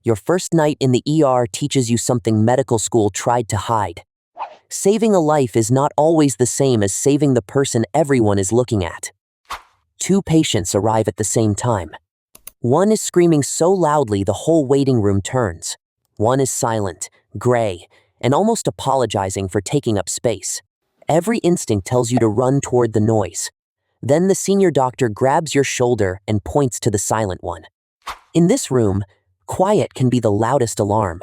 Your first night in the ER teaches you something medical school tried to hide. Saving a life is not always the same as saving the person everyone is looking at. Two patients arrive at the same time. One is screaming so loudly the whole waiting room turns. One is silent, gray, and almost apologizing for taking up space. Every instinct tells you to run toward the noise. Then the senior doctor grabs your shoulder and points to the silent one. In this room, quiet can be the loudest alarm.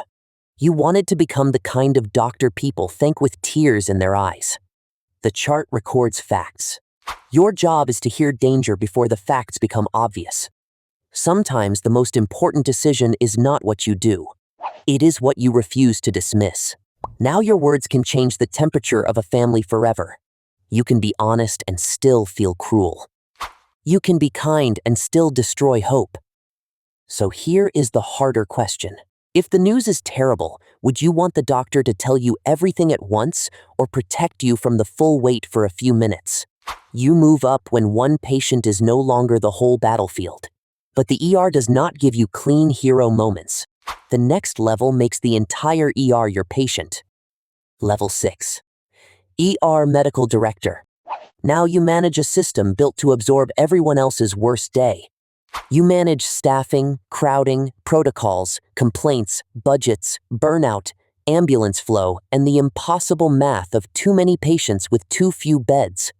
You wanted to become the kind of doctor people thank with tears in their eyes. The chart records facts. Your job is to hear danger before the facts become obvious. Sometimes the most important decision is not what you do. It is what you refuse to dismiss. Now your words can change the temperature of a family forever. You can be honest and still feel cruel. You can be kind and still destroy hope. So here is the harder question. If the news is terrible, would you want the doctor to tell you everything at once or protect you from the full weight for a few minutes? You move up when one patient is no longer the whole battlefield. But the ER does not give you clean hero moments. The next level makes the entire ER your patient. Level 6. ER Medical Director. Now you manage a system built to absorb everyone else's worst day. You manage staffing, crowding, protocols, complaints, budgets, burnout, ambulance flow, and the impossible math of too many patients with too few beds.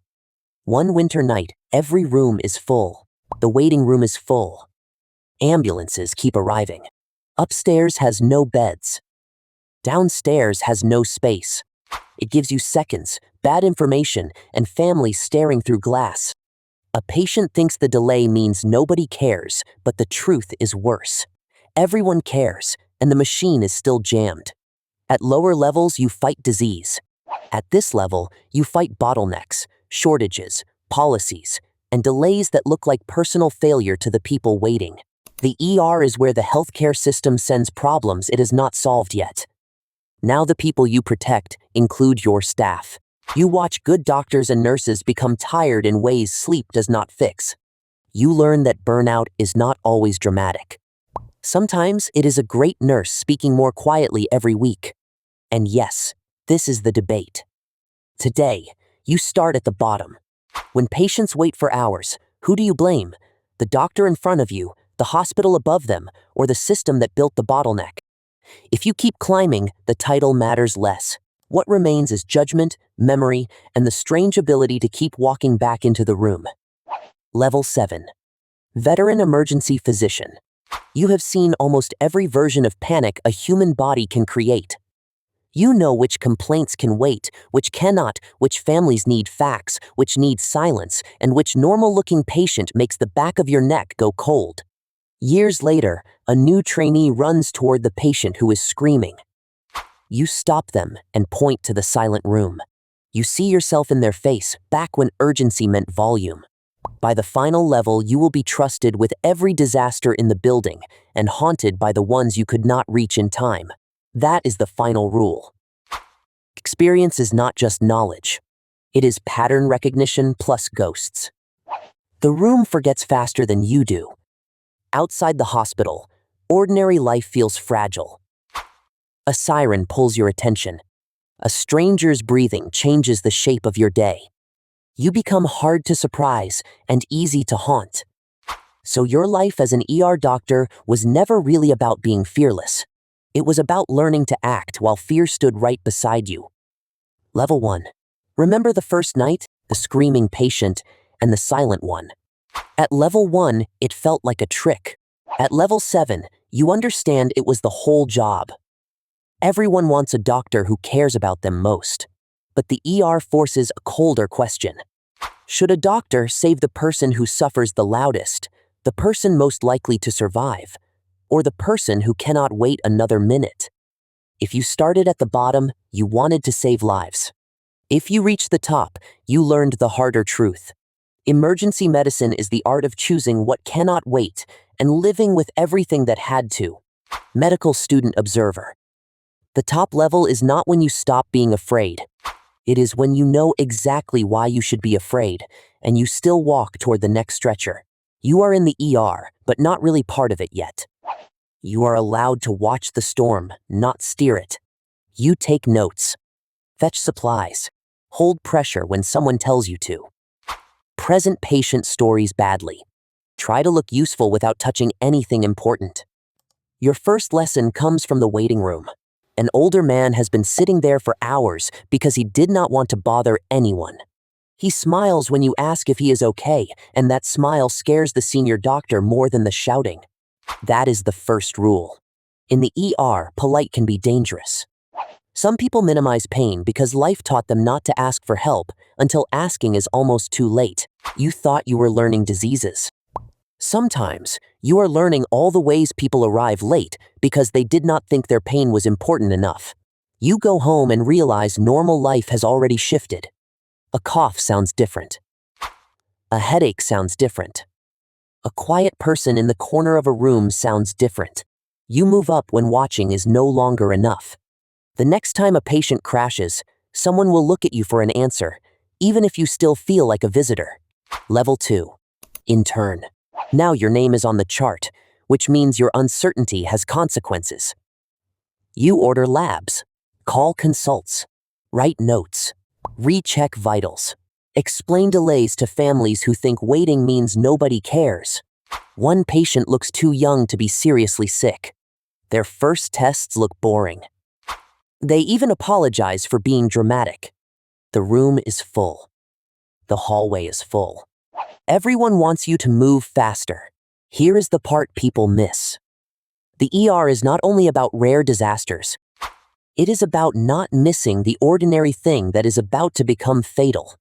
One winter night, every room is full. The waiting room is full. Ambulances keep arriving. Upstairs has no beds. Downstairs has no space. It gives you seconds, bad information, and families staring through glass. A patient thinks the delay means nobody cares, but the truth is worse. Everyone cares, and the machine is still jammed. At lower levels, you fight disease. At this level, you fight bottlenecks, shortages, policies, and delays that look like personal failure to the people waiting. The ER is where the healthcare system sends problems it has not solved yet. Now the people you protect include your staff. You watch good doctors and nurses become tired in ways sleep does not fix. You learn that burnout is not always dramatic. Sometimes it is a great nurse speaking more quietly every week. And yes, this is the debate. Today, you start at the bottom. When patients wait for hours, who do you blame? The doctor in front of you, the hospital above them, or the system that built the bottleneck? If you keep climbing, the title matters less. What remains is judgment, memory, and the strange ability to keep walking back into the room. Level 7. Veteran Emergency Physician. You have seen almost every version of panic a human body can create. You know which complaints can wait, which cannot, which families need facts, which need silence, and which normal-looking patient makes the back of your neck go cold. Years later, a new trainee runs toward the patient who is screaming. You stop them and point to the silent room. You see yourself in their face, back when urgency meant volume. By the final level, you will be trusted with every disaster in the building and haunted by the ones you could not reach in time. That is the final rule. Experience is not just knowledge. It is pattern recognition plus ghosts. The room forgets faster than you do. Outside the hospital, ordinary life feels fragile. A siren pulls your attention. A stranger's breathing changes the shape of your day. You become hard to surprise and easy to haunt. So your life as an ER doctor was never really about being fearless. It was about learning to act while fear stood right beside you. Level 1. Remember the first night, the screaming patient, and the silent one. At level 1, it felt like a trick. At level 7, you understand it was the whole job. Everyone wants a doctor who cares about them most. But the ER forces a colder question. Should a doctor save the person who suffers the loudest, the person most likely to survive, or the person who cannot wait another minute? If you started at the bottom, you wanted to save lives. If you reached the top, you learned the harder truth. Emergency medicine is the art of choosing what cannot wait and living with everything that had to. Medical student observer. The top level is not when you stop being afraid. It is when you know exactly why you should be afraid, and you still walk toward the next stretcher. You are in the ER, but not really part of it yet. You are allowed to watch the storm, not steer it. You take notes. Fetch supplies. Hold pressure when someone tells you to. Present patient stories badly. Try to look useful without touching anything important. Your first lesson comes from the waiting room. An older man has been sitting there for hours because he did not want to bother anyone. He smiles when you ask if he is okay, and that smile scares the senior doctor more than the shouting. That is the first rule. In the ER, polite can be dangerous. Some people minimize pain because life taught them not to ask for help until asking is almost too late. You thought you were learning diseases. Sometimes, you are learning all the ways people arrive late because they did not think their pain was important enough. You go home and realize normal life has already shifted. A cough sounds different. A headache sounds different. A quiet person in the corner of a room sounds different. You move up when watching is no longer enough. The next time a patient crashes, someone will look at you for an answer, even if you still feel like a visitor. Level 2. Intern. Now your name is on the chart, which means your uncertainty has consequences. You order labs, call consults, write notes, recheck vitals, explain delays to families who think waiting means nobody cares. One patient looks too young to be seriously sick. Their first tests look boring. They even apologize for being dramatic. The room is full. The hallway is full. Everyone wants you to move faster. Here is the part people miss. The ER is not only about rare disasters. It is about not missing the ordinary thing that is about to become fatal.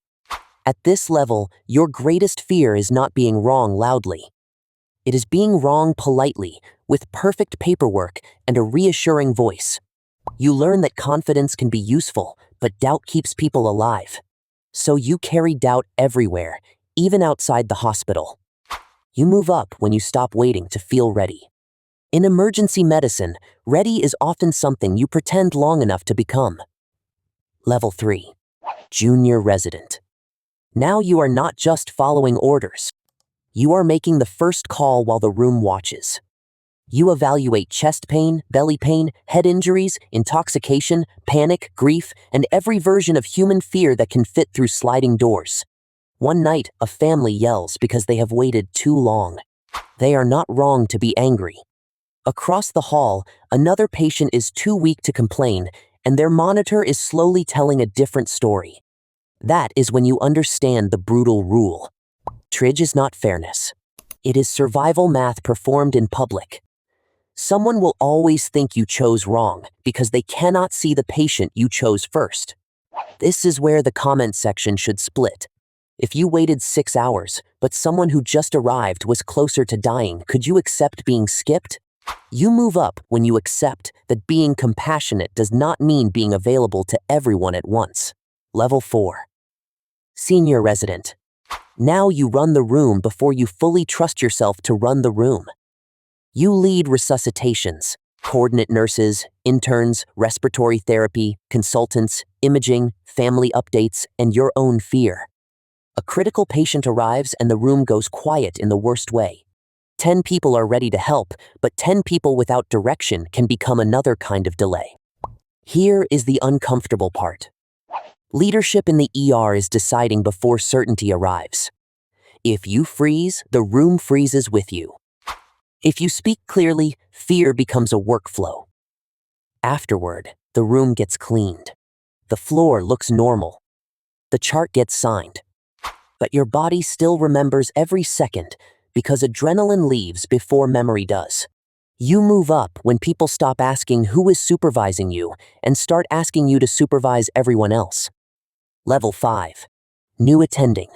At this level, your greatest fear is not being wrong loudly. It is being wrong politely, with perfect paperwork and a reassuring voice. You learn that confidence can be useful, but doubt keeps people alive. So you carry doubt everywhere, even outside the hospital. You move up when you stop waiting to feel ready. In emergency medicine, ready is often something you pretend long enough to become. Level 3. Junior resident. Now you are not just following orders. You are making the first call while the room watches. You evaluate chest pain, belly pain, head injuries, intoxication, panic, grief, and every version of human fear that can fit through sliding doors. One night, a family yells because they have waited too long. They are not wrong to be angry. Across the hall, another patient is too weak to complain, and their monitor is slowly telling a different story. That is when you understand the brutal rule. Tridge is not fairness. It is survival math performed in public. Someone will always think you chose wrong because they cannot see the patient you chose first. This is where the comment section should split. If you waited 6 hours, but someone who just arrived was closer to dying, could you accept being skipped? You move up when you accept that being compassionate does not mean being available to everyone at once. Level 4. Senior resident. Now you run the room before you fully trust yourself to run the room. You lead resuscitations, coordinate nurses, interns, respiratory therapy, consultants, imaging, family updates, and your own fear. A critical patient arrives and the room goes quiet in the worst way. 10 people are ready to help, but 10 people without direction can become another kind of delay. Here is the uncomfortable part. Leadership in the ER is deciding before certainty arrives. If you freeze, the room freezes with you. If you speak clearly, fear becomes a workflow. Afterward, the room gets cleaned. The floor looks normal. The chart gets signed. But your body still remembers every second because adrenaline leaves before memory does. You move up when people stop asking who is supervising you and start asking you to supervise everyone else. Level 5. New attending.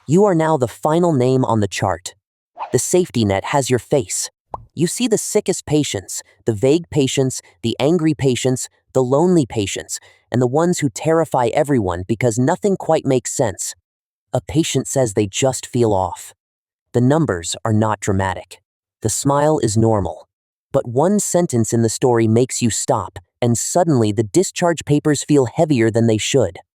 You are now the final name on the chart. The safety net has your face. You see the sickest patients, the vague patients, the angry patients, the lonely patients, and the ones who terrify everyone because nothing quite makes sense. A patient says they just feel off. The numbers are not dramatic. The smile is normal. But one sentence in the story makes you stop, and suddenly the discharge papers feel heavier than they should.